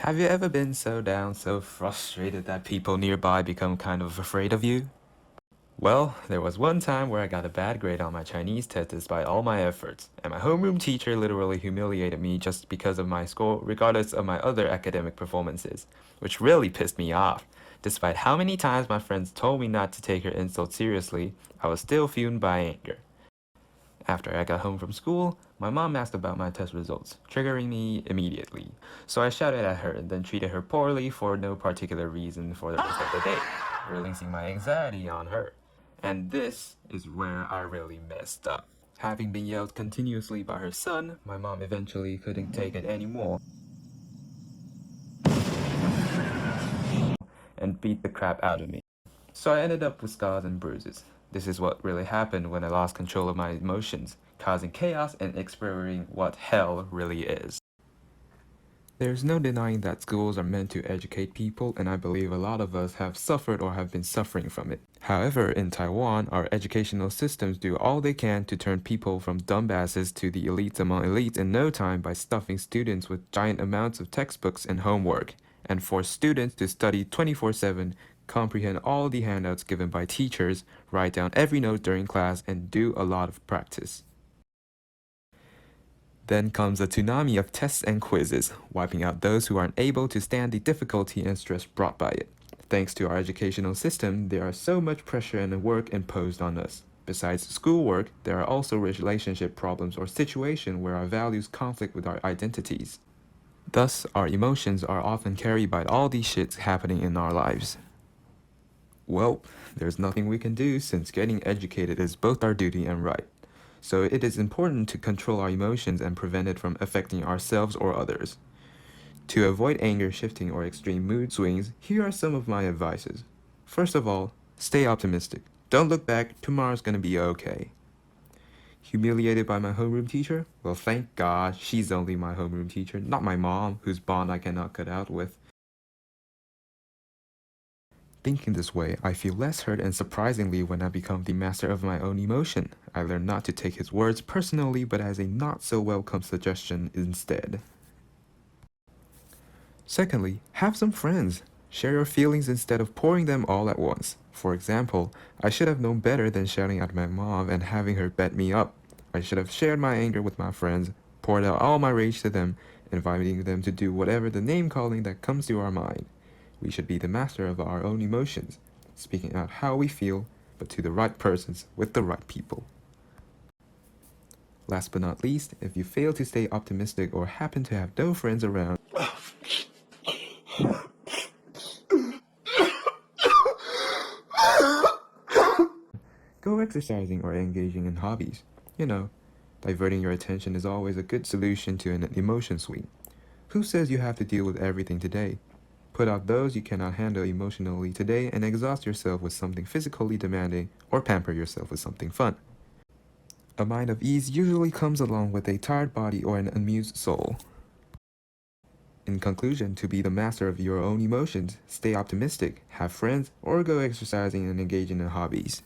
Have you ever been so down, so frustrated that people nearby become kind of afraid of you? Well, there was one time where I got a bad grade on my Chinese test despite all my efforts, and my homeroom teacher literally humiliated me just because of my score, regardless of my other academic performances, which really pissed me off. Despite how many times my friends told me not to take her insult seriously, I was still fueled by anger. After I got home from school, my mom asked about my test results, triggering me immediately. So I shouted at her and then treated her poorly for no particular reason for the rest of the day, releasing my anxiety on her. And this is where I really messed up. Having been yelled continuously by her son, my mom eventually couldn't take it anymore and beat the crap out of me. So I ended up with scars and bruises. This is what really happened when I lost control of my emotions, causing chaos and experiencing what hell really is. There's no denying that schools are meant to educate people, and I believe a lot of us have suffered or have been suffering from it. However, in Taiwan, our educational systems do all they can to turn people from dumbasses to the elites among elites in no time by stuffing students with giant amounts of textbooks and homework, and force students to study 24/7, comprehend all the handouts given by teachers, write down every note during class, and do a lot of practice. Then comes a tsunami of tests and quizzes, wiping out those who aren't able to stand the difficulty and stress brought by it. Thanks to our educational system, there are so much pressure and work imposed on us. Besides schoolwork, there are also relationship problems or situations where our values conflict with our identities. Thus, our emotions are often carried by all these shits happening in our lives. Well, there's nothing we can do since getting educated is both our duty and right. So it is important to control our emotions and prevent it from affecting ourselves or others. To avoid anger shifting or extreme mood swings, here are some of my advices. First of all, stay optimistic. Don't look back, tomorrow's gonna be okay. Humiliated by my homeroom teacher? Well, thank God, she's only my homeroom teacher, not my mom, whose bond I cannot cut out with. Thinking this way, I feel less hurt, and surprisingly, when I become the master of my own emotion, I learn not to take his words personally but as a not so welcome suggestion instead. Secondly, have some friends. Share your feelings instead of pouring them all at once. For example, I should have known better than shouting at my mom and having her bet me up. I should have shared my anger with my friends, poured out all my rage to them, inviting them to do whatever the name calling that comes to our mind. We should be the master of our own emotions, speaking out how we feel, but to the right persons with the right people. Last but not least, if you fail to stay optimistic or happen to have no friends around, go exercising or engaging in hobbies. Diverting your attention is always a good solution to an emotion swing. Who says you have to deal with everything today? Put out those you cannot handle emotionally today and exhaust yourself with something physically demanding, or pamper yourself with something fun. A mind of ease usually comes along with a tired body or an amused soul. In conclusion, to be the master of your own emotions, stay optimistic, have friends, or go exercising and engage in hobbies.